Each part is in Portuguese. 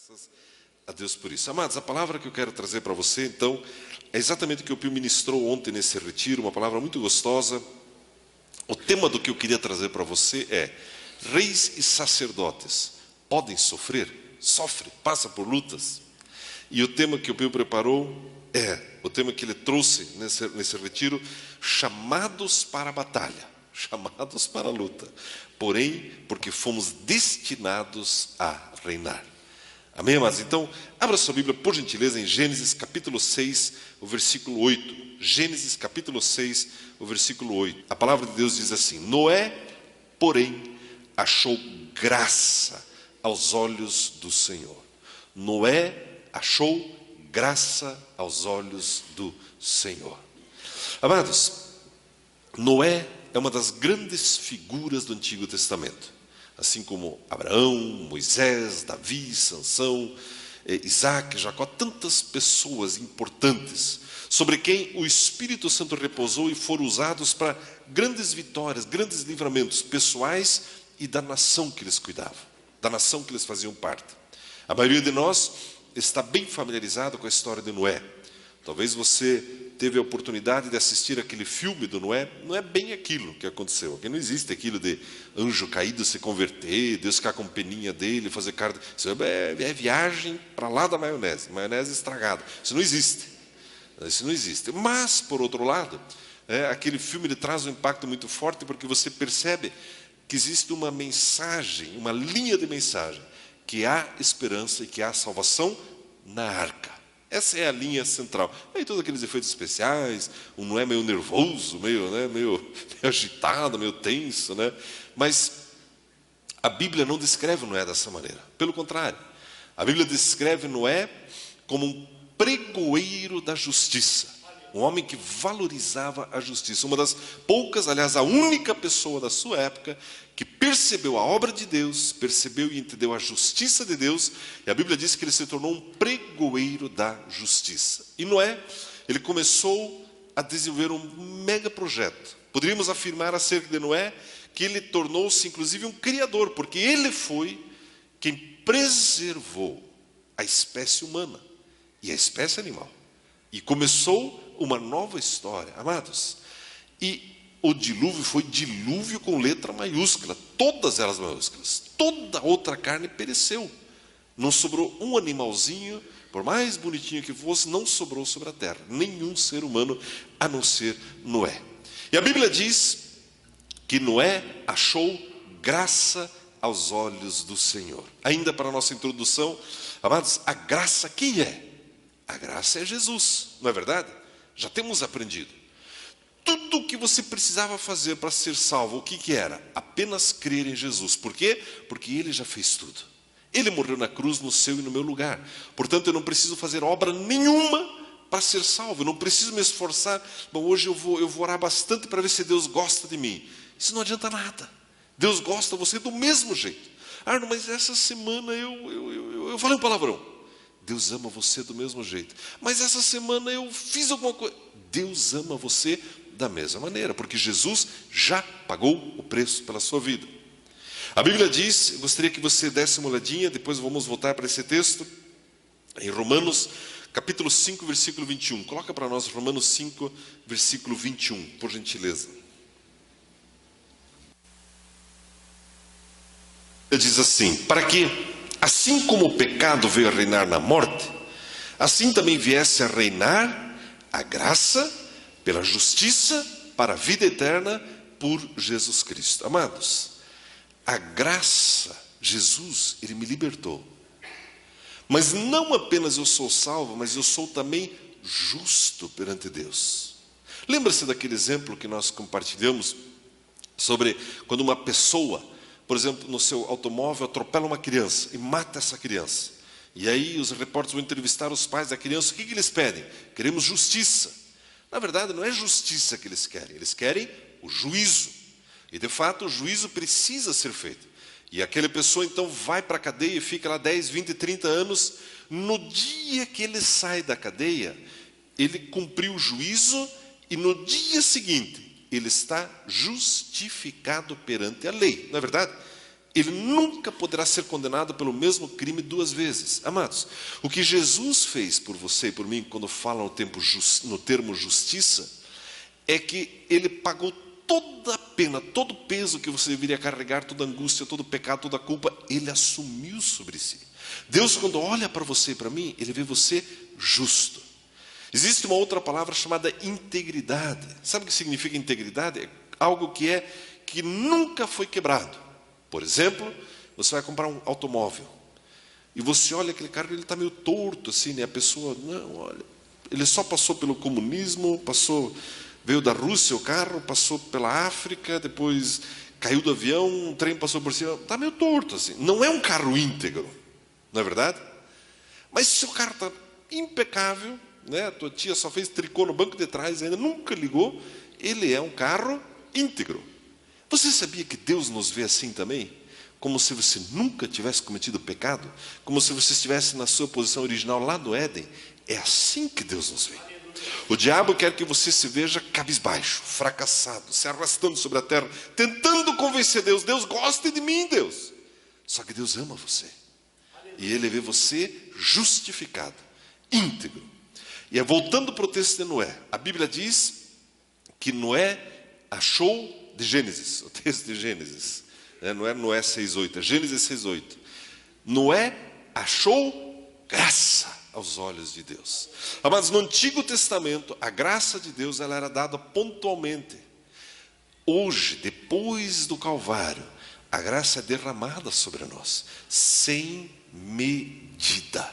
Graças a Deus por isso. Amados, a palavra que eu quero trazer para você, então, é exatamente o que o Pio ministrou ontem nesse retiro, uma palavra muito gostosa. O tema do que eu queria trazer para você é: reis e sacerdotes podem sofrer? Sofre, passa por lutas. E o tema que o Pio preparou é o tema que ele trouxe nesse retiro: chamados para a batalha, chamados para a luta, porém, porque fomos destinados a reinar. Amém, amados? Então, abra sua Bíblia, por gentileza, em Gênesis capítulo 6, o versículo 8. Gênesis capítulo 6, o versículo 8. A palavra de Deus diz assim: Noé, porém, achou graça aos olhos do Senhor. Noé achou graça aos olhos do Senhor. Amados, Noé é uma das grandes figuras do Antigo Testamento. Assim como Abraão, Moisés, Davi, Sansão, Isaac, Jacó, tantas pessoas importantes, sobre quem o Espírito Santo repousou e foram usados para grandes vitórias, grandes livramentos pessoais e da nação que eles cuidavam, da nação que eles faziam parte. A maioria de nós está bem familiarizado com a história de Noé. Talvez você teve a oportunidade de assistir aquele filme do Noé. Não é bem aquilo que aconteceu. Aqui não existe aquilo de anjo caído se converter, Deus ficar com peninha dele, fazer carne. Isso é viagem para lá da maionese estragada. Isso não existe. Isso não existe. Mas, por outro lado, aquele filme ele traz um impacto muito forte, porque você percebe que existe uma mensagem, uma linha de mensagem, que há esperança e que há salvação na arca. Essa é a linha central. Aí todos aqueles efeitos especiais, um Noé meio nervoso, meio agitado, meio tenso, né? Mas a Bíblia não descreve Noé dessa maneira. Pelo contrário, a Bíblia descreve Noé como um pregoeiro da justiça. Um homem que valorizava a justiça. Uma das poucas, aliás, a única pessoa da sua época que percebeu a obra de Deus, percebeu e entendeu a justiça de Deus. E a Bíblia diz que ele se tornou um pregoeiro da justiça. E Noé, ele começou a desenvolver um mega projeto. Poderíamos afirmar acerca de Noé que ele tornou-se inclusive um criador, porque ele foi quem preservou a espécie humana e a espécie animal. E começou uma nova história, amados. E o dilúvio foi dilúvio com letra maiúscula, todas elas maiúsculas. Toda outra carne pereceu. Não sobrou um animalzinho, por mais bonitinho que fosse, não sobrou sobre a terra. Nenhum ser humano, a não ser Noé. E a Bíblia diz que Noé achou graça aos olhos do Senhor. Ainda para a nossa introdução, amados, a graça quem é? A graça é Jesus, não é verdade? Já temos aprendido. Tudo o que você precisava fazer para ser salvo, o que era? Apenas crer em Jesus. Por quê? Porque Ele já fez tudo. Ele morreu na cruz no seu e no meu lugar. Portanto, eu não preciso fazer obra nenhuma para ser salvo. Eu não preciso me esforçar. Bom, hoje eu vou orar bastante para ver se Deus gosta de mim. Isso não adianta nada. Deus gosta de você do mesmo jeito. Arno, mas essa semana eu falei um palavrão. Deus ama você do mesmo jeito. Mas essa semana eu fiz alguma coisa. Deus ama você da mesma maneira, porque Jesus já pagou o preço pela sua vida. A Bíblia diz, eu gostaria que você desse uma olhadinha, depois vamos voltar para esse texto, em Romanos, capítulo 5, versículo 21. Coloca para nós Romanos 5, versículo 21, por gentileza. Ele diz assim: para que, assim como o pecado veio a reinar na morte, assim também viesse a reinar a graça pela justiça para a vida eterna por Jesus Cristo. Amados, a graça, Jesus, Ele me libertou. Mas não apenas eu sou salvo, mas eu sou também justo perante Deus. Lembra-se daquele exemplo que nós compartilhamos sobre quando uma pessoa, por exemplo, no seu automóvel, atropela uma criança e mata essa criança. E aí os repórteres vão entrevistar os pais da criança. O que eles pedem? Queremos justiça. Na verdade, não é justiça que eles querem o juízo. E de fato, o juízo precisa ser feito. E aquela pessoa então vai para a cadeia e fica lá 10, 20, 30 anos. No dia que ele sai da cadeia, ele cumpriu o juízo e no dia seguinte, ele está justificado perante a lei. Não é verdade? ele nunca poderá ser condenado pelo mesmo crime duas vezes. Amados, o que Jesus fez por você e por mim, quando fala no termo justiça, é que ele pagou toda a pena, todo o peso que você deveria carregar, toda a angústia, todo o pecado, toda a culpa, ele assumiu sobre si. Deus, quando olha para você e para mim, ele vê você justo. Existe uma outra palavra chamada integridade. Sabe o que significa integridade? É algo que nunca foi quebrado. Por exemplo, você vai comprar um automóvel e você olha aquele carro, ele está meio torto assim, né? A pessoa, não, olha, ele só passou pelo comunismo, veio da Rússia o carro, passou pela África, depois caiu do avião, um trem passou por cima, está meio torto assim. Não é um carro íntegro, não é verdade? Mas se o carro está impecável, né? A tua tia só fez tricô no banco de trás, ainda nunca ligou, ele é um carro íntegro. Você sabia que Deus nos vê assim também? Como se você nunca tivesse cometido pecado? Como se você estivesse na sua posição original lá no Éden? É assim que Deus nos vê. O diabo quer que você se veja cabisbaixo, fracassado, se arrastando sobre a terra, tentando convencer Deus. Deus gosta de mim, Deus. Só que Deus ama você. E Ele vê você justificado, íntegro. E voltando para o texto de Noé, a Bíblia diz que Noé achou, de Gênesis, o texto de Gênesis, não é Noé 6,8, é Gênesis 6,8. Noé achou graça aos olhos de Deus. Mas no Antigo Testamento, a graça de Deus ela era dada pontualmente. Hoje, depois do Calvário, a graça é derramada sobre nós, sem medida.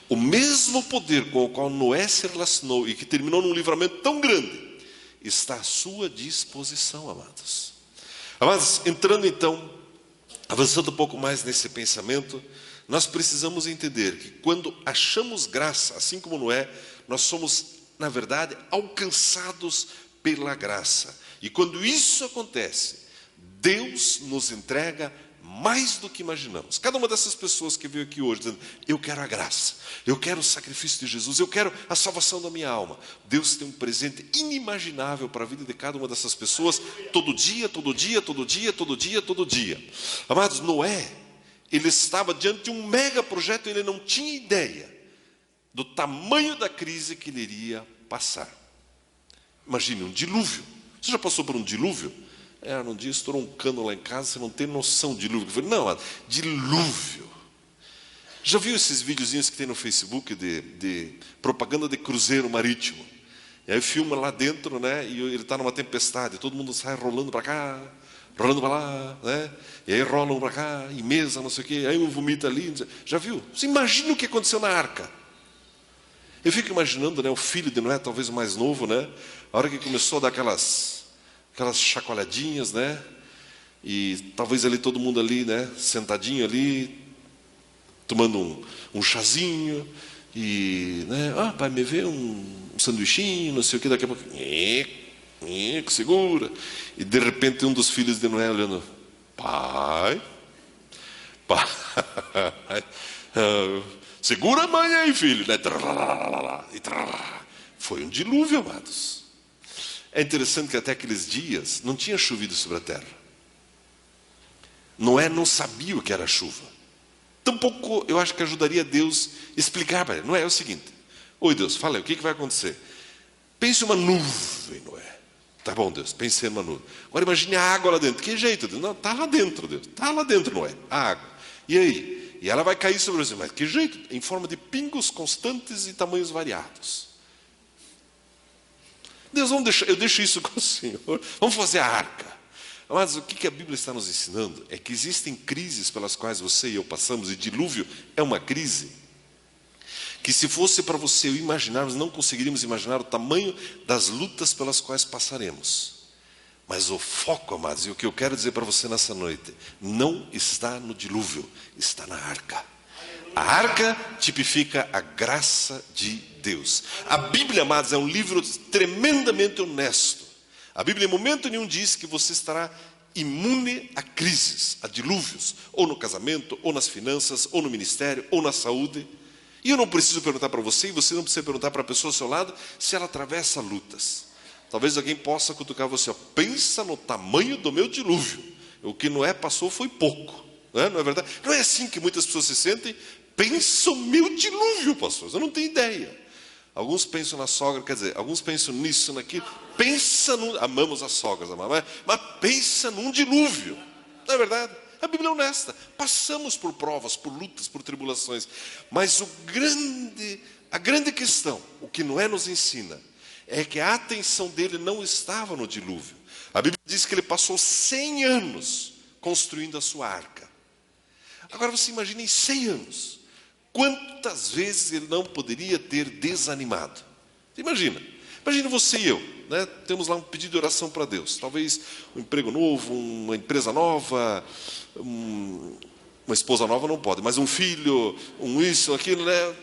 O mesmo poder com o qual Noé se relacionou e que terminou num livramento tão grande, está à sua disposição, amados. Amados, entrando então, avançando um pouco mais nesse pensamento, nós precisamos entender que quando achamos graça, assim como Noé, nós somos, na verdade, alcançados pela graça. E quando isso acontece, Deus nos entrega mais do que imaginamos. Cada uma dessas pessoas que veio aqui hoje dizendo, eu quero a graça, eu quero o sacrifício de Jesus, eu quero a salvação da minha alma. Deus tem um presente inimaginável para a vida de cada uma dessas pessoas, todo dia, todo dia, todo dia, todo dia, todo dia. Amados, Noé, ele estava diante de um mega projeto, ele não tinha ideia do tamanho da crise que ele iria passar. Imagine um dilúvio. Você já passou por um dilúvio? Num dia estourou um cano lá em casa, você não tem noção de dilúvio. Eu falei, não, dilúvio. Já viu esses videozinhos que tem no Facebook de propaganda de cruzeiro marítimo? E aí filma lá dentro, né? E ele está numa tempestade, todo mundo sai rolando para cá, rolando para lá, né? E aí rolam para cá, em mesa, não sei o quê, aí um vomita ali. Já viu? Você imagina o que aconteceu na arca. Eu fico imaginando, né? O filho de Noé, talvez o mais novo, né? A hora que começou a dar aquelas chacoalhadinhas, né? E talvez ali todo mundo ali, né? Sentadinho ali, tomando um chazinho e, né? Pai, me vê um sanduichinho, não sei o que, daqui a pouco, segura. E de repente um dos filhos de Noé olhando, pai, segura a mãe aí, filho, né? Foi um dilúvio, amados. É interessante que até aqueles dias não tinha chovido sobre a terra. Noé não sabia o que era chuva. Tampouco eu acho que ajudaria Deus a explicar para ele. Noé, é o seguinte, oi Deus, fala aí, o que vai acontecer? Pense uma nuvem, Noé. Tá bom, Deus, pensei numa nuvem. Agora imagine a água lá dentro. Que jeito, Deus? Não, está lá dentro, Deus. Está lá dentro, Noé, a água. E aí? E ela vai cair sobre você. Mas que jeito? Em forma de pingos constantes e tamanhos variados. Deus, eu deixo isso com o Senhor. Vamos fazer a arca. Mas o que a Bíblia está nos ensinando é que existem crises pelas quais você e eu passamos, e dilúvio é uma crise, que se fosse para você eu imaginar, nós não conseguiríamos imaginar o tamanho das lutas pelas quais passaremos. Mas o foco, amados, e o que eu quero dizer para você nessa noite, não está no dilúvio, está na arca. A arca tipifica a graça de Deus. A Bíblia, amados, é um livro tremendamente honesto. A Bíblia em momento nenhum diz que você estará imune a crises, a dilúvios, ou no casamento, ou nas finanças, ou no ministério, ou na saúde. E eu não preciso perguntar para você, e você não precisa perguntar para a pessoa ao seu lado, se ela atravessa lutas. Talvez alguém possa cutucar você, pensa no tamanho do meu dilúvio. O que Noé passou foi pouco. Não é verdade? Não é assim que muitas pessoas se sentem? Pensam, meu dilúvio, pastor, eu não tenho ideia. Alguns pensam na sogra, quer dizer, alguns pensam nisso, naquilo. Pensa num... Amamos as sogras, mas pensa num dilúvio. Não é verdade? A Bíblia é honesta. Passamos por provas, por lutas, por tribulações. Mas a grande questão, o que Noé nos ensina, é que a atenção dele não estava no dilúvio. A Bíblia diz que ele passou 100 anos construindo a sua arca. Agora você imagina em 100 anos, quantas vezes ele não poderia ter desanimado. Imagina você e eu, né? Temos lá um pedido de oração para Deus. Talvez um emprego novo, uma empresa nova, uma esposa nova não pode, mas um filho, isso, aquilo, né?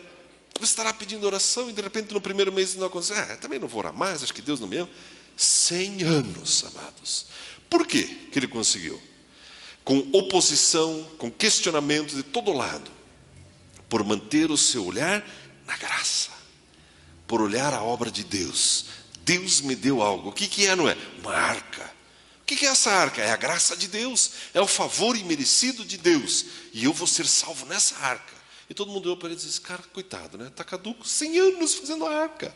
Você estará pedindo oração e de repente no primeiro mês não acontece. Também não vou orar mais, acho que Deus não me ama. 100 anos, amados. Por quê que ele conseguiu? Com oposição, com questionamento de todo lado. Por manter o seu olhar na graça. Por olhar a obra de Deus. Deus me deu algo. O que é, não é? Uma arca. O que é essa arca? É a graça de Deus. É o favor imerecido de Deus. E eu vou ser salvo nessa arca. E todo mundo olhou para ele e disse, cara, coitado, né? Está caduco, 100 anos fazendo a arca.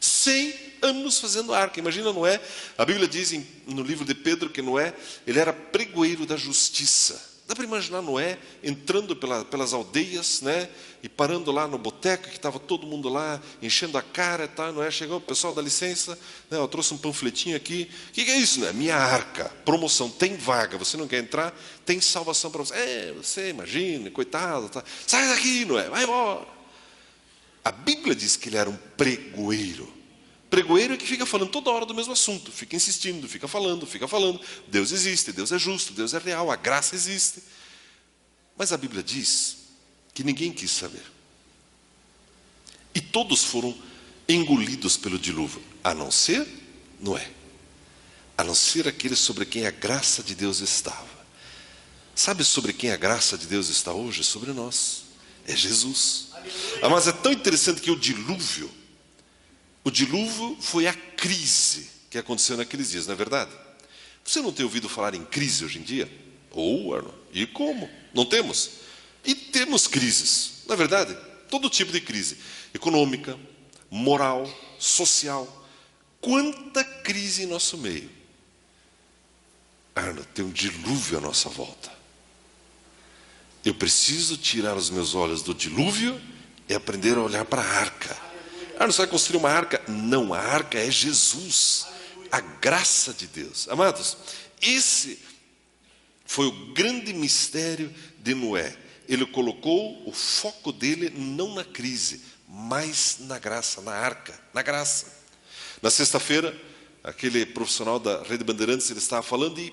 100 anos fazendo a arca. Imagina Noé, a Bíblia diz no livro de Pedro que Noé, ele era pregoeiro da justiça. Dá para imaginar Noé entrando pelas aldeias, né? E parando lá no boteco, que estava todo mundo lá, enchendo a cara, tá? Noé chegou, pessoal, dá licença, né? Eu trouxe um panfletinho aqui. O que é isso, né? Minha arca, promoção, tem vaga, você não quer entrar? Tem salvação para você. Você imagina, coitado, tá? Sai daqui, Noé, vai embora. A Bíblia diz que ele era um pregoeiro. Pregoeiro é que fica falando toda hora do mesmo assunto, fica insistindo, fica falando. Deus existe, Deus é justo, Deus é real, a graça existe. Mas a Bíblia diz que ninguém quis saber. E todos foram engolidos pelo dilúvio, a não ser Noé. A não ser aqueles sobre quem a graça de Deus estava. Sabe sobre quem a graça de Deus está hoje? Sobre nós. É Jesus. Mas é tão interessante que o dilúvio foi a crise que aconteceu naqueles dias, não é verdade? Você não tem ouvido falar em crise hoje em dia? E como? Não temos? E temos crises, não é verdade? Todo tipo de crise. Econômica, moral, social. Quanta crise em nosso meio. Tem um dilúvio à nossa volta. Eu preciso tirar os meus olhos do dilúvio e aprender a olhar para a arca. Você vai construir uma arca? Não, a arca é Jesus, a graça de Deus. Amados, esse foi o grande mistério de Noé. Ele colocou o foco dele não na crise, mas na graça, na arca, na graça. Na sexta-feira, aquele profissional da Rede Bandeirantes, ele estava falando e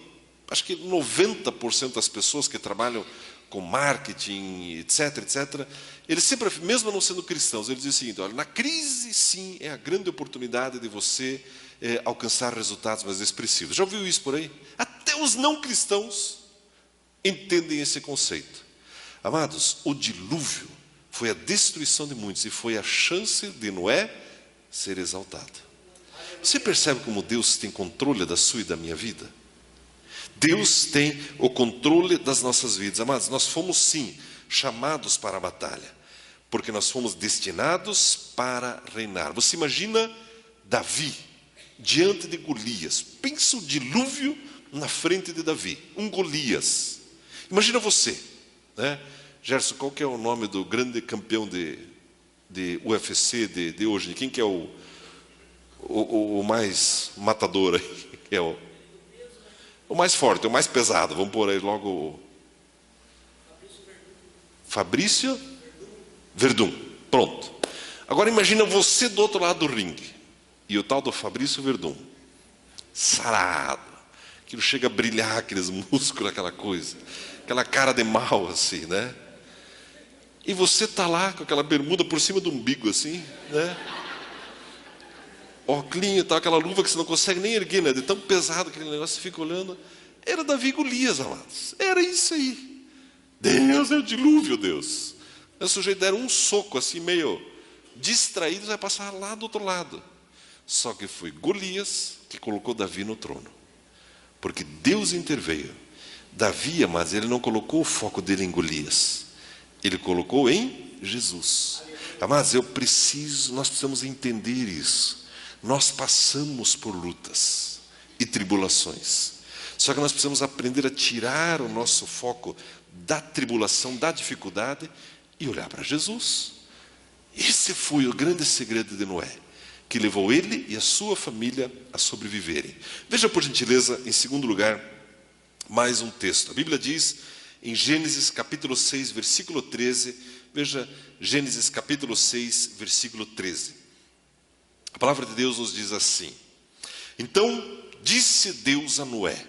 acho que 90% das pessoas que trabalham com marketing, etc., eles sempre, mesmo não sendo cristãos, eles dizem o seguinte, olha, na crise, sim, é a grande oportunidade de você alcançar resultados mais expressivos. Já ouviu isso por aí? Até os não cristãos entendem esse conceito. Amados, o dilúvio foi a destruição de muitos e foi a chance de Noé ser exaltado. Você percebe como Deus tem controle da sua e da minha vida? Deus tem o controle das nossas vidas. Amados, nós fomos sim chamados para a batalha, porque nós fomos destinados para reinar. Você imagina Davi diante de Golias. Pensa o dilúvio na frente de Davi, um Golias. Imagina você, né? Gerson, qual que é o nome do grande campeão de UFC de hoje? Quem que é o mais matador aí? É o mais forte, o mais pesado. Vamos pôr aí logo Fabrício Verdun. Pronto. Agora imagina você do outro lado do ringue. E o tal do Fabrício Verdun. Sarado. Aquilo chega a brilhar, aqueles músculos, aquela coisa. Aquela cara de mal assim, né? E você está lá com aquela bermuda por cima do umbigo assim, né? Óculinho, tá, aquela luva que você não consegue nem erguer, né? De tão pesado aquele negócio, você fica olhando. Era Davi e Golias, amados. Era isso aí. Deus é o dilúvio, Deus. O sujeito deram um soco assim, meio distraído, vai passar lá do outro lado. Só que foi Golias que colocou Davi no trono. Porque Deus interveio. Davi, amados, ele não colocou o foco dele em Golias. Ele colocou em Jesus. Amados, nós precisamos entender isso. Nós passamos por lutas e tribulações. Só que nós precisamos aprender a tirar o nosso foco da tribulação, da dificuldade e olhar para Jesus. Esse foi o grande segredo de Noé, que levou ele e a sua família a sobreviverem. Veja, por gentileza, em segundo lugar, mais um texto. A Bíblia diz em Gênesis capítulo 6, versículo 13, veja, Gênesis capítulo 6, versículo 13. A palavra de Deus nos diz assim: então disse Deus a Noé: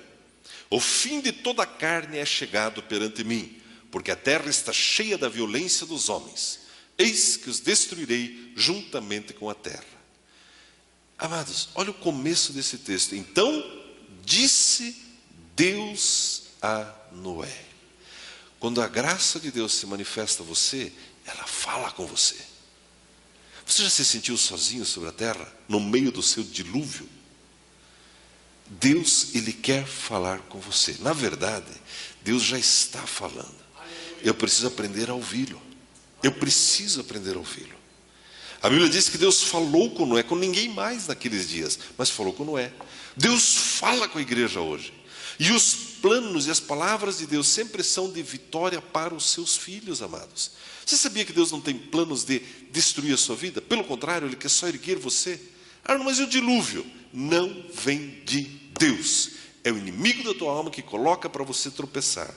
o fim de toda a carne é chegado perante mim, porque a terra está cheia da violência dos homens. Eis que os destruirei juntamente com a terra. Amados, olha o começo desse texto. Então disse Deus a Noé. Quando a graça de Deus se manifesta a você, ela fala com você. Você já se sentiu sozinho sobre a terra, no meio do seu dilúvio? Deus, Ele quer falar com você. Na verdade, Deus já está falando. Eu preciso aprender a ouvi-lo. Eu preciso aprender a ouvi-lo. A Bíblia diz que Deus falou com Noé, com ninguém mais naqueles dias, mas falou com Noé. Deus fala com a igreja hoje. E os planos e as palavras de Deus sempre são de vitória para os seus filhos, amados. Você sabia que Deus não tem planos de destruir a sua vida? Pelo contrário, Ele quer só erguer você. Ah, mas e o dilúvio? Não vem de Deus. É o inimigo da tua alma que coloca para você tropeçar.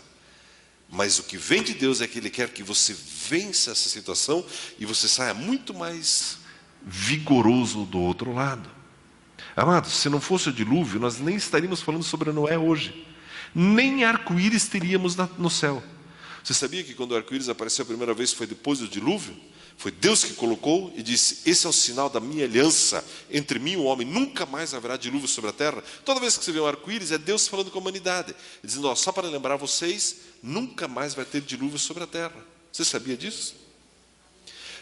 Mas o que vem de Deus é que Ele quer que você vença essa situação e você saia muito mais vigoroso do outro lado. Amados, se não fosse o dilúvio, nós nem estaríamos falando sobre Noé hoje. Nem arco-íris teríamos no céu. Você sabia que quando o arco-íris apareceu a primeira vez foi depois do dilúvio? Foi Deus que colocou e disse: esse é o sinal da minha aliança entre mim e o homem, nunca mais haverá dilúvio sobre a terra. Toda vez que você vê um arco-íris, é Deus falando com a humanidade, dizendo: ó, só para lembrar vocês, nunca mais vai ter dilúvio sobre a terra. Você sabia disso?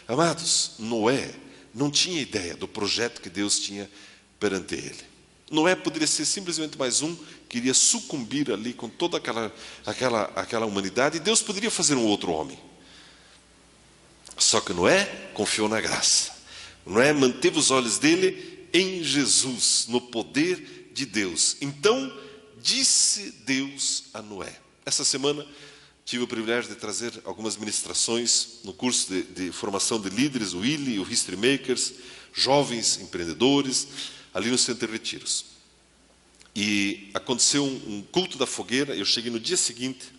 Amados, Noé não tinha ideia do projeto que Deus tinha perante ele. Noé poderia ser simplesmente mais um que iria sucumbir ali com toda aquela humanidade, e Deus poderia fazer um outro homem. Só que Noé confiou na graça. Noé manteve os olhos dele em Jesus, no poder de Deus. Então disse Deus a Noé. Essa semana tive o privilégio de trazer algumas ministrações no curso de formação de líderes, o Willi e o History Makers, jovens empreendedores, ali no Centro de Retiros. E aconteceu um culto da fogueira. Eu cheguei no dia seguinte.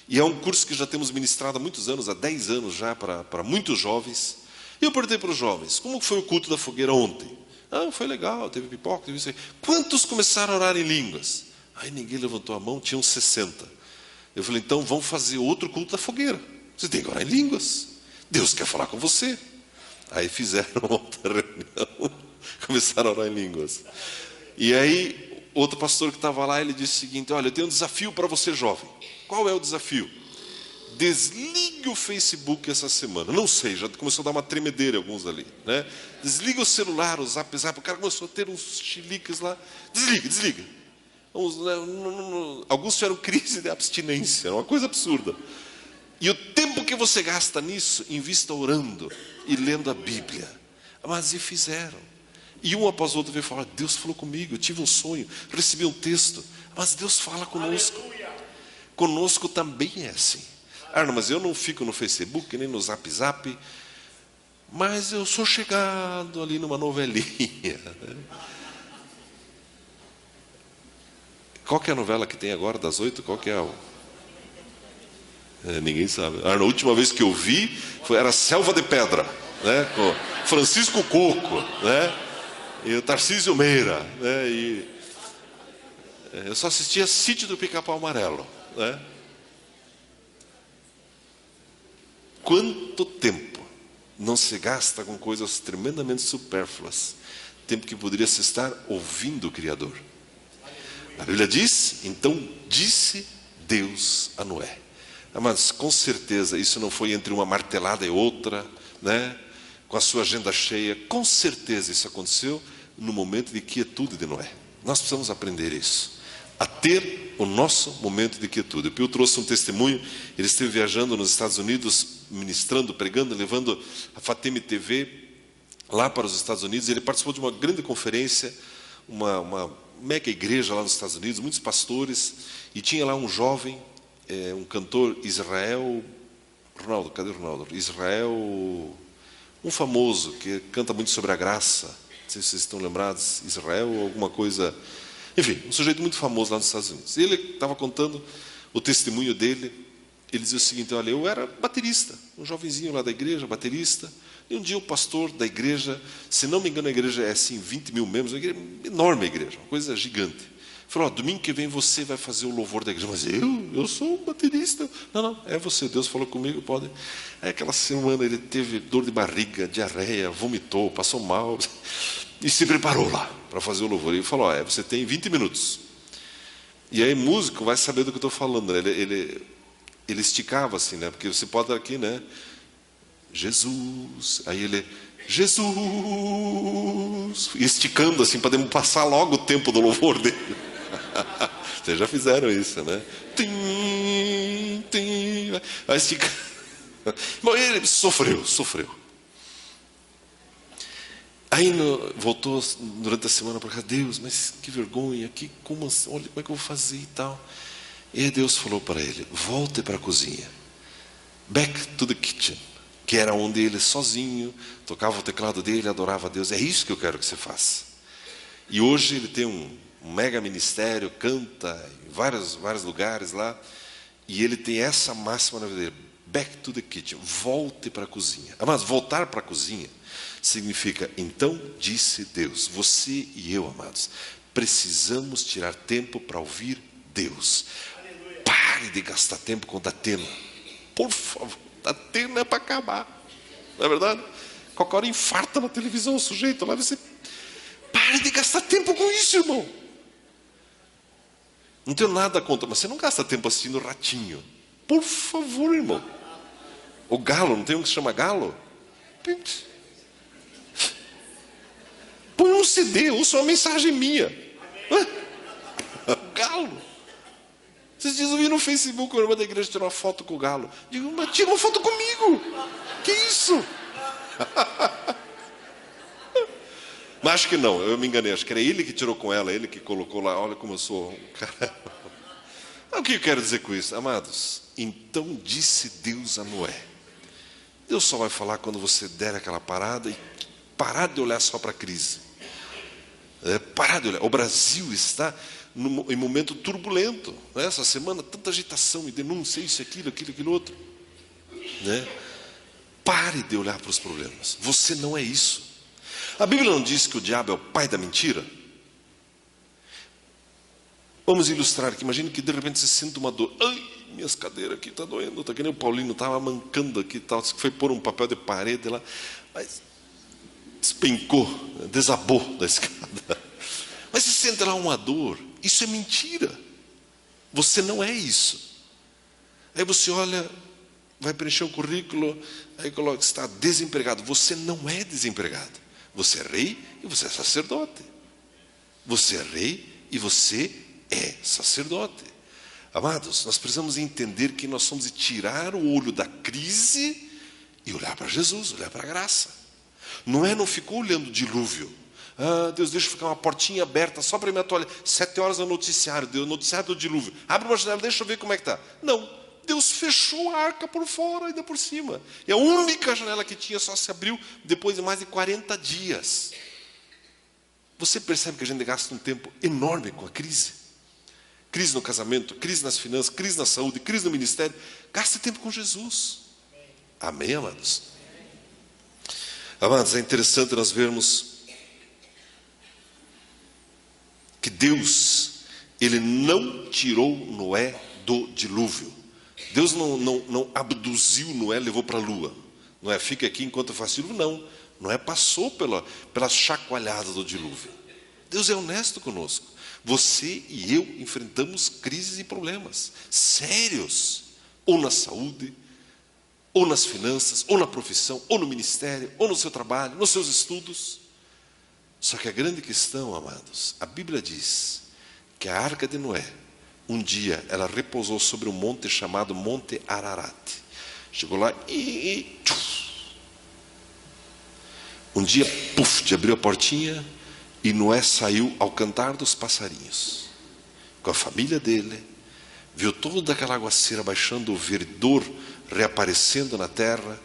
E é um curso que já temos ministrado há muitos anos, há 10 anos já, para muitos jovens. E eu perguntei para os jovens: como foi o culto da fogueira ontem? Ah, foi legal, teve pipoca, teve isso aí. Quantos começaram a orar em línguas? Aí ninguém levantou a mão, tinham 60. Eu falei: então vamos fazer outro culto da fogueira. Você tem que orar em línguas. Deus quer falar com você. Aí fizeram outra reunião, começaram a orar em línguas. E aí, outro pastor que estava lá, ele disse o seguinte: olha, eu tenho um desafio para você, jovem. Qual é o desafio? Desligue o Facebook essa semana. Não sei, já começou a dar uma tremedeira em alguns ali, né? Desliga o celular, o zap, o cara começou a ter uns chiliques lá. Desliga. Alguns tiveram crise de abstinência, uma coisa absurda. E o tempo que você gasta nisso, invista orando e lendo a Bíblia. Mas e fizeram. E um após o outro veio falar: Deus falou comigo, eu tive um sonho, recebi um texto. Mas Deus fala conosco. Conosco também é assim. Ah, não, mas eu não fico no Facebook, nem no Zap, mas eu sou chegado ali numa novelinha. Qual que é a novela que tem agora, das 8? Qual que é ninguém sabe. Ah, na última vez que eu vi, era Selva de Pedra, né? Com Francisco Coco, né? E o Tarcísio Meira, né? E eu só assistia Sítio do Pica-Pau Amarelo, né? Quanto tempo não se gasta com coisas tremendamente supérfluas, tempo que poderia se estar ouvindo o Criador. A Bíblia diz: então disse Deus a Noé. Mas com certeza isso não foi entre uma martelada e outra, né? Com a sua agenda cheia. Com certeza isso aconteceu no momento de quietude de Noé. Nós precisamos aprender isso. a ter o nosso momento de quietude. O Pio trouxe um testemunho. Ele esteve viajando nos Estados Unidos, ministrando, pregando, levando a Fatime TV lá para os Estados Unidos. Ele participou de uma grande conferência, uma mega igreja lá nos Estados Unidos, muitos pastores, e tinha lá um jovem, um cantor, Israel, Ronaldo, cadê o Ronaldo? Israel, um famoso que canta muito sobre a graça, não sei se vocês estão lembrados, Israel, alguma coisa, enfim, um sujeito muito famoso lá nos Estados Unidos. E ele estava contando o testemunho dele. Ele dizia o seguinte: olha, eu era baterista, um jovenzinho lá da igreja, baterista, e um dia o pastor da igreja, se não me engano a igreja é assim, 20 mil membros, uma igreja, enorme a igreja, uma coisa gigante. Falou: domingo que vem você vai fazer o louvor da igreja. Mas eu sou um baterista. Não, é você, Deus falou comigo, pode. Aí aquela semana ele teve dor de barriga, diarreia, vomitou, passou mal, e se preparou lá para fazer o louvor. E ele falou: você tem 20 minutos. E aí músico vai saber do que eu estou falando, né? Ele esticava assim, né? Porque você pode aqui, né? Jesus, aí ele, Jesus, e esticando assim, para passar logo o tempo do louvor dele. Vocês já fizeram isso, né? Tim, tim, vai esticar. Bom, ele sofreu. Aí voltou durante a semana para cá: Deus, mas que vergonha, como assim? Olha como é que eu vou fazer e tal. E aí Deus falou para ele: volte para a cozinha, back to the kitchen, que era onde ele sozinho tocava o teclado dele, adorava a Deus. É isso que eu quero que você faça. E hoje ele tem um mega ministério, canta em vários lugares lá, e ele tem essa máxima na vida dele: back to the kitchen, volte para a cozinha. Mas voltar para a cozinha significa, então disse Deus, você e eu, amados, precisamos tirar tempo para ouvir Deus. Pare de gastar tempo com Datena, por favor. Datena é para acabar, não é verdade? Qualquer hora infarta na televisão o sujeito lá. Você pare de gastar tempo com isso, irmão. Não tenho nada contra, mas você não gasta tempo assistindo Ratinho, por favor, irmão. O Galo, não tem um que se chama Galo? Põe um CD, ouça uma mensagem minha. Galo. Esses dias eu vi no Facebook, uma irmã da igreja tirou uma foto com o Galo. Digo: mas tira uma foto comigo. Que isso? Mas acho que não, eu me enganei. Acho que era ele que tirou com ela, ele que colocou lá. Olha como eu sou. O que eu quero dizer com isso, amados? Então disse Deus a Noé. Deus só vai falar quando você der aquela parada e parar de olhar só para a crise. Parar de olhar. O Brasil está em momento turbulento, né? Essa semana tanta agitação e denúncia, isso, aquilo outro, né? Pare de olhar para os problemas. Você não é isso. A Bíblia não diz que o diabo é o pai da mentira? Vamos ilustrar aqui. Imagine que de repente você sente uma dor. Ai, minhas cadeiras aqui estão doendo. Está que nem o Paulino estava mancando aqui, tal. Foi pôr um papel de parede lá, mas despencou, desabou da escada. Mas você sente lá uma dor. Isso é mentira. Você não é isso. Aí você olha, vai preencher um currículo, aí coloca que está desempregado. Você não é desempregado. Você é rei e você é sacerdote. Você é rei e você é sacerdote. Amados, nós precisamos entender que nós somos de tirar o olho da crise e olhar para Jesus, olhar para a graça. Não ficou olhando o dilúvio. Deus, deixa eu ficar uma portinha aberta só para me atualizar. 7 horas no noticiário, Deus, noticiário do dilúvio. Abre uma janela, deixa eu ver como é que está. Não, Deus fechou a arca por fora e ainda por cima. E a única janela que tinha só se abriu depois de mais de 40 dias. Você percebe que a gente gasta um tempo enorme com a crise? Crise no casamento, crise nas finanças, crise na saúde, crise no ministério. Gaste tempo com Jesus. Amém, amados? Amados, é interessante nós vermos que Deus, Ele não tirou Noé do dilúvio. Deus não abduziu Noé, levou para a lua. Noé, fica aqui enquanto eu faço dilúvio. Não, Noé passou pela chacoalhada do dilúvio. Deus é honesto conosco. Você e eu enfrentamos crises e problemas sérios, ou na saúde, ou nas finanças, ou na profissão, ou no ministério, ou no seu trabalho, nos seus estudos. Só que a grande questão, amados, a Bíblia diz que a arca de Noé, um dia, ela repousou sobre um monte chamado Monte Ararat. Chegou lá e um dia, puf, abriu a portinha e Noé saiu ao cantar dos passarinhos. Com a família dele, viu toda aquela aguaceira baixando, o verdor reaparecendo na terra,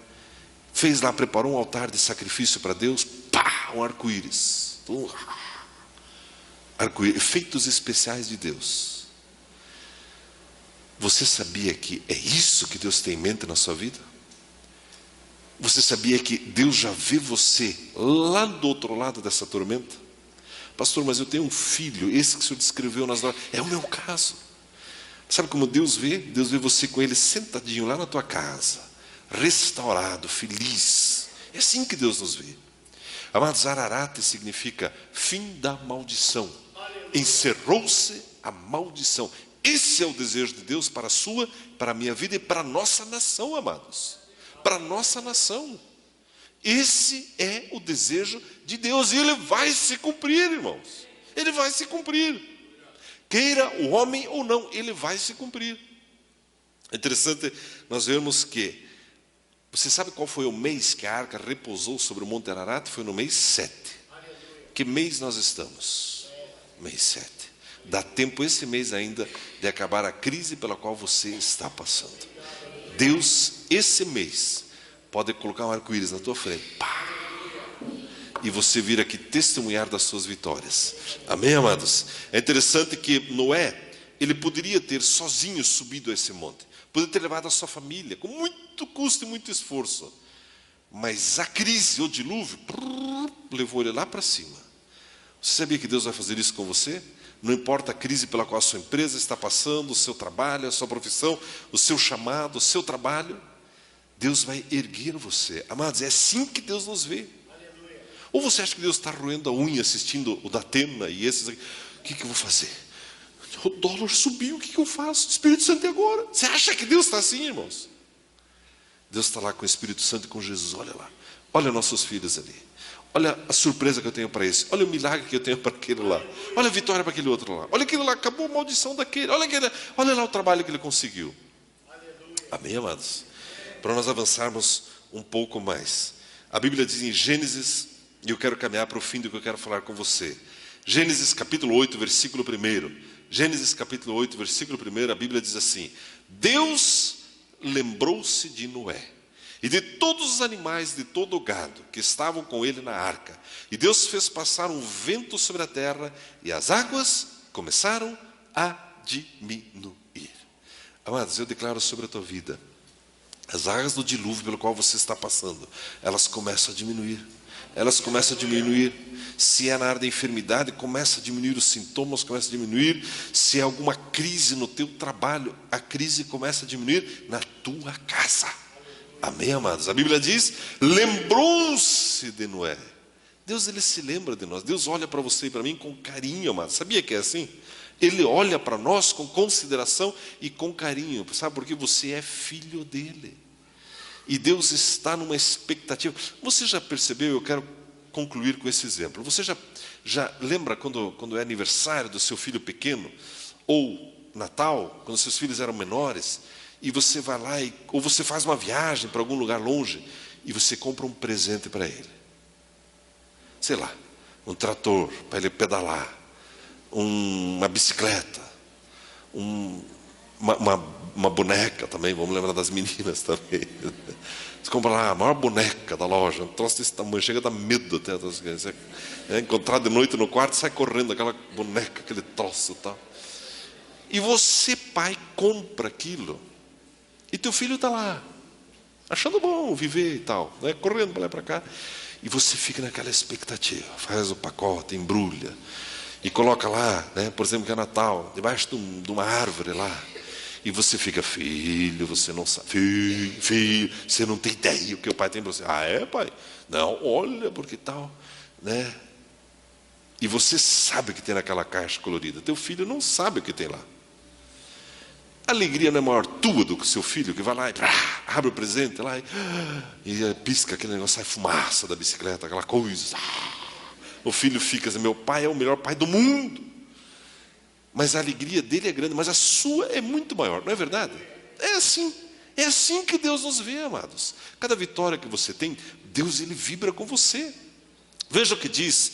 fez lá, preparou um altar de sacrifício para Deus, pá, um arco-íris. Efeitos especiais de Deus. Você sabia que é isso que Deus tem em mente na sua vida? Você sabia que Deus já vê você lá do outro lado dessa tormenta? Pastor, mas eu tenho um filho, esse que o senhor descreveu nas horas. É o meu caso. Sabe como Deus vê? Deus vê você com ele sentadinho lá na tua casa, restaurado, feliz. É assim que Deus nos vê. Amados, Ararat significa fim da maldição. Encerrou-se a maldição. Esse é o desejo de Deus para a sua, para a minha vida e para a nossa nação, amados. Para a nossa nação. Esse é o desejo de Deus e ele vai se cumprir, irmãos. Ele vai se cumprir. Queira o homem ou não, ele vai se cumprir. É interessante nós vermos que, você sabe qual foi o mês que a arca repousou sobre o Monte Ararat? Foi no mês 7. Que mês nós estamos? Mês 7. Dá tempo esse mês ainda de acabar a crise pela qual você está passando. Deus, esse mês, pode colocar um arco-íris na tua frente. Pá! E você vir aqui testemunhar das suas vitórias. Amém, amados? É interessante que Noé, ele poderia ter sozinho subido a esse monte. Poderia ter levado a sua família, com muito custo e muito esforço. Mas a crise, o dilúvio, levou ele lá para cima. Você sabia que Deus vai fazer isso com você? Não importa a crise pela qual a sua empresa está passando, o seu trabalho, a sua profissão, o seu chamado, o seu trabalho, Deus vai erguer você. Amados, é assim que Deus nos vê. Ou você acha que Deus está roendo a unha assistindo o Datena e esses aqui? O que eu vou fazer? O dólar subiu, o que eu faço? Espírito Santo e agora? Você acha que Deus está assim, irmãos? Deus está lá com o Espírito Santo e com Jesus, olha lá. Olha nossos filhos ali. Olha a surpresa que eu tenho para esse. Olha o milagre que eu tenho para aquele lá. Olha a vitória para aquele outro lá. Olha aquele lá, acabou a maldição daquele. Olha lá o trabalho que ele conseguiu. Amém, amados? Para nós avançarmos um pouco mais. A Bíblia diz em Gênesis, e eu quero caminhar para o fim do que eu quero falar com você. Gênesis capítulo 8, versículo 1. Gênesis capítulo 8, versículo 1, a Bíblia diz assim: Deus lembrou-se de Noé e de todos os animais, de todo o gado que estavam com ele na arca. E Deus fez passar um vento sobre a terra e as águas começaram a diminuir. Amados, eu declaro sobre a tua vida, as águas do dilúvio pelo qual você está passando, elas começam a diminuir. Elas começam a diminuir. Se é na área da enfermidade, começa a diminuir os sintomas, começa a diminuir. Se é alguma crise no teu trabalho, a crise começa a diminuir na tua casa. Amém, amados? A Bíblia diz, lembrou-se de Noé. Deus, ele se lembra de nós. Deus olha para você e para mim com carinho, amados. Sabia que é assim? Ele olha para nós com consideração e com carinho. Sabe por quê? Você é filho dele. E Deus está numa expectativa. Você já percebeu? Eu quero concluir com esse exemplo. Você já lembra quando é aniversário do seu filho pequeno? Ou Natal, quando seus filhos eram menores? E você vai lá, ou você faz uma viagem para algum lugar longe, e você compra um presente para ele. Sei lá, um trator para ele pedalar, uma bicicleta, uma boneca também, vamos lembrar das meninas também. Você compra lá a maior boneca da loja, um troço desse tamanho, chega a dar medo até. Você encontrar de noite no quarto, sai correndo aquela boneca, aquele troço e tal. E você, pai, compra aquilo. E teu filho está lá, achando bom viver e tal, né? Correndo para lá e para cá. E você fica naquela expectativa, faz o pacote, embrulha. E coloca lá, né? Por exemplo, que é Natal, debaixo de uma árvore lá. E você fica, filho, você não sabe, filho, você não tem ideia o que o pai tem para você. Ah, é, pai? Não, olha, porque tal, né? E você sabe o que tem naquela caixa colorida. Teu filho não sabe o que tem lá. A alegria não é maior tua do que o seu filho, que vai lá e abre o presente lá e pisca aquele negócio, sai fumaça da bicicleta, aquela coisa. O filho fica assim, meu pai é o melhor pai do mundo. mas a alegria dele é grande, mas a sua é muito maior, não é verdade? É assim que Deus nos vê, amados. Cada vitória que você tem, Deus, ele vibra com você. Veja o que diz,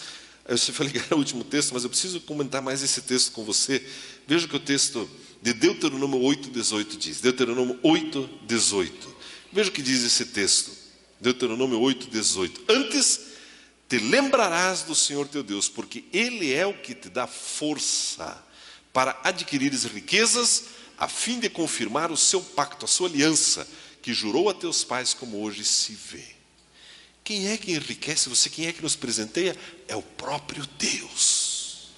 eu falei que era o último texto, mas eu preciso comentar mais esse texto com você. Veja o que o texto de Deuteronômio 8:18 diz. Deuteronômio 8:18. Veja o que diz esse texto. Deuteronômio 8:18. Antes te lembrarás do Senhor teu Deus, porque Ele é o que te dá força para adquirires riquezas, a fim de confirmar o seu pacto, a sua aliança, que jurou a teus pais, como hoje se vê. Quem é que enriquece você? Quem é que nos presenteia? É o próprio Deus.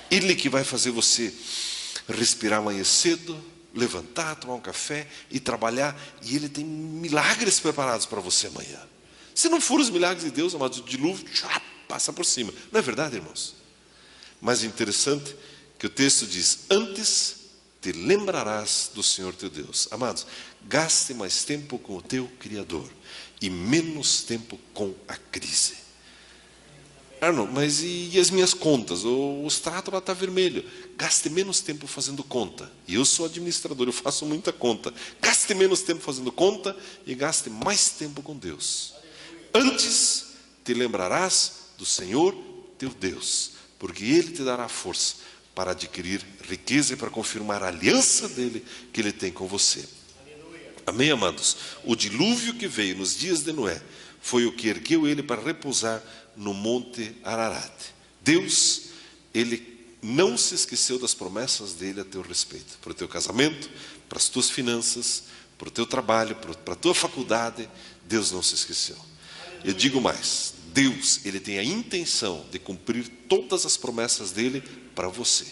Ele que vai fazer você respirar amanhã cedo, levantar, tomar um café e trabalhar. E Ele tem milagres preparados para você amanhã. Se não for os milagres de Deus, amados, o dilúvio passa por cima. Não é verdade, irmãos? Mas é interessante que o texto diz, antes te lembrarás do Senhor teu Deus. Amados, gaste mais tempo com o teu Criador e menos tempo com a crise. Arnold, mas e as minhas contas? O extrato lá está vermelho. Gaste menos tempo fazendo conta. E eu sou administrador, eu faço muita conta. Gaste menos tempo fazendo conta e gaste mais tempo com Deus. Antes te lembrarás do Senhor teu Deus, porque Ele te dará força para adquirir riqueza e para confirmar a aliança dele que Ele tem com você. Amém, amados? O dilúvio que veio nos dias de Noé foi o que ergueu ele para repousar no monte Ararat. Deus, Ele não se esqueceu das promessas dele a teu respeito, para o teu casamento, para as tuas finanças, para o teu trabalho, para a tua faculdade. Deus não se esqueceu. Eu digo mais, Deus, Ele tem a intenção de cumprir todas as promessas dele para você,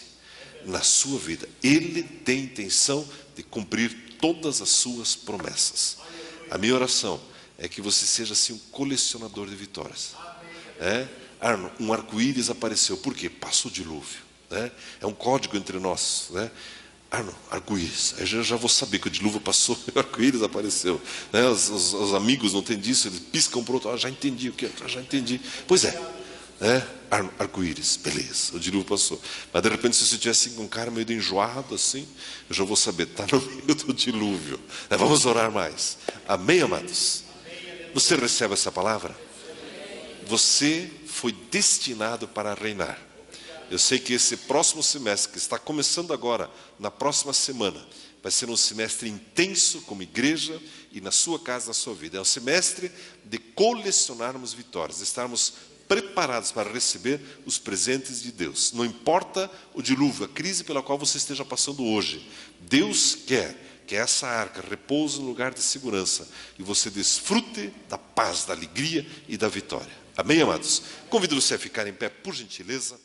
na sua vida. Ele tem intenção de cumprir todas as suas promessas. A minha oração é que você seja assim um colecionador de vitórias. Arno, um arco-íris apareceu. Por quê? Passou o dilúvio. É um código entre nós. Arno, arco-íris. Aí eu já vou saber que o dilúvio passou e o arco-íris apareceu. Os amigos não entendem isso, eles piscam para o outro. Já entendi o que? Já entendi. Pois é. Arco-íris, beleza, o dilúvio passou. Mas de repente, se você tivesse com um cara meio enjoado assim, eu já vou saber, está no meio do dilúvio. Vamos orar mais. Amém, amados? Você recebe essa palavra? Você foi destinado para reinar. Eu sei que esse próximo semestre, que está começando agora, na próxima semana, vai ser um semestre intenso como igreja e na sua casa, na sua vida. É um semestre de colecionarmos vitórias, de estarmos preparados para receber os presentes de Deus. Não importa o dilúvio, a crise pela qual você esteja passando hoje. Deus quer que essa arca repouse no lugar de segurança e você desfrute da paz, da alegria e da vitória. Amém, amados? Convido você a ficar em pé, por gentileza.